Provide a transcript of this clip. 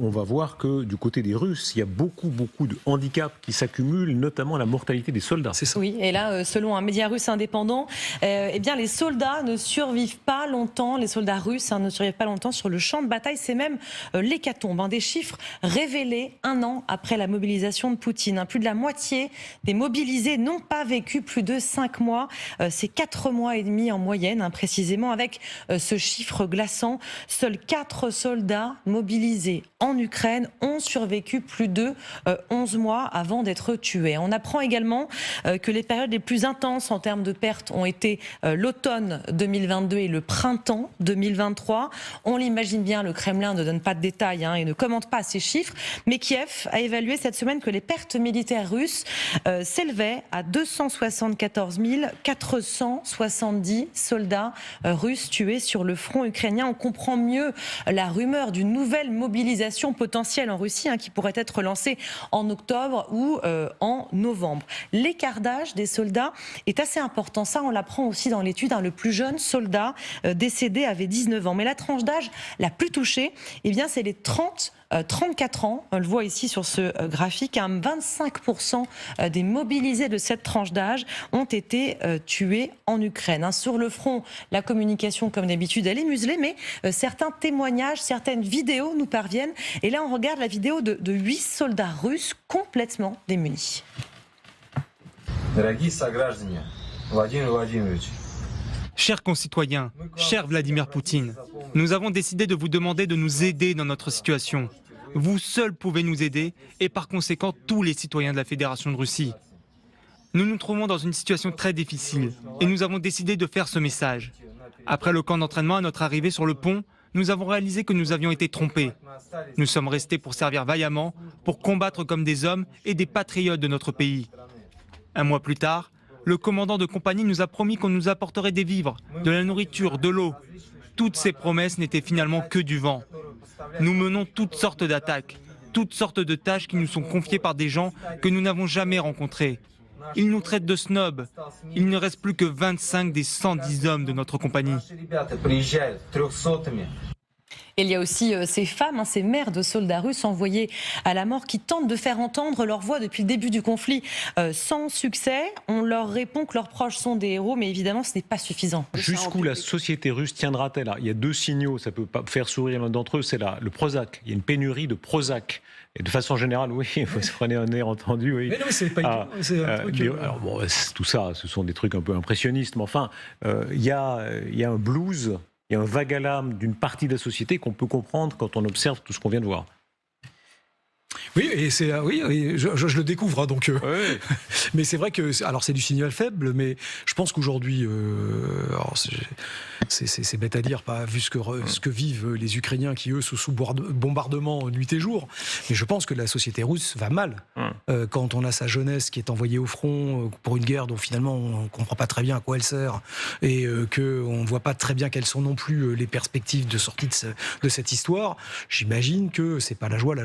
on va voir que du côté des Russes, il y a beaucoup de handicaps qui s'accumulent, notamment la mortalité des soldats. C'est ça. Oui, et là, selon un média russe indépendant, eh bien, les soldats ne survivent pas longtemps, les soldats russes ne survivent pas longtemps sur le champ de bataille. C'est même l'hécatombe, des chiffres révélés un an après la mobilisation de Poutine. Plus de la moitié des mobilisés n'ont pas vécu plus de 5 mois. C'est 4 mois et demi en moyenne, précisément, avec ce chiffre glaçant. Seuls 4 soldats mobilisés en Ukraine ont survécu plus de 11 mois avant d'être tués. On apprend également que les périodes les plus intenses en termes de pertes ont été l'automne 2022 et le printemps 2023. On l'imagine bien, le Kremlin ne donne pas de détails et ne commente pas ces chiffres, mais Kiev a évalué cette semaine que les pertes militaires russes s'élevaient à 274 470 soldats russes tués sur le front ukrainien. On comprend mieux la rumeur d'une nouvelle mobilisation potentielle en Russie qui pourrait être lancée en octobre ou en novembre. L'écart d'âge des soldats est assez important. Ça, on l'apprend aussi dans l'étude. Le plus jeune soldat décédé avait 19 ans. Mais la tranche d'âge la plus touchée, c'est les 34 ans. On le voit ici sur ce graphique. 25% des mobilisés de cette tranche d'âge ont été tués en Ukraine. Sur le front, la communication, comme d'habitude, elle est muselée, mais certains témoignages, certaines vidéos nous parviennent. Et là, on regarde la vidéo de 8 soldats russes complètement démunis. Chers concitoyens, cher Vladimir Poutine, nous avons décidé de vous demander de nous aider dans notre situation. Vous seuls pouvez nous aider et par conséquent tous les citoyens de la Fédération de Russie. Nous nous trouvons dans une situation très difficile et nous avons décidé de faire ce message. Après le camp d'entraînement, à notre arrivée sur le pont, nous avons réalisé que nous avions été trompés. Nous sommes restés pour servir vaillamment, pour combattre comme des hommes et des patriotes de notre pays. Un mois plus tard, le commandant de compagnie nous a promis qu'on nous apporterait des vivres, de la nourriture, de l'eau. Toutes ces promesses n'étaient finalement que du vent. Nous menons toutes sortes d'attaques, toutes sortes de tâches qui nous sont confiées par des gens que nous n'avons jamais rencontrés. Ils nous traitent de snobs. Il ne reste plus que 25 des 110 hommes de notre compagnie. Et il y a aussi ces femmes, ces mères de soldats russes envoyés à la mort qui tentent de faire entendre leur voix depuis le début du conflit sans succès. On leur répond que leurs proches sont des héros, mais évidemment ce n'est pas suffisant. Jusqu'où la société russe tiendra-t-elle? Il y a 2 signaux, ça peut pas faire sourire l'un d'entre eux, c'est le Prozac. Il y a une pénurie de Prozac. Et de façon générale, oui, vous prenez un air entendu, oui. Mais non, mais c'est pas c'est un truc. Alors bon, tout ça, ce sont des trucs un peu impressionnistes, mais enfin, il y a un blues. Il y a un vague à l'âme d'une partie de la société qu'on peut comprendre quand on observe tout ce qu'on vient de voir. Oui, et je le découvre, donc. Oui. Mais c'est vrai que, alors c'est du signal faible, mais je pense qu'aujourd'hui, c'est bête à dire, pas vu ce que vivent les Ukrainiens qui eux sont sous bombardement nuit et jour. Mais je pense que la société russe va mal quand on a sa jeunesse qui est envoyée au front pour une guerre dont finalement on comprend pas très bien à quoi elle sert et que on voit pas très bien quelles sont non plus les perspectives de sortie de cette histoire. J'imagine que c'est pas la joie.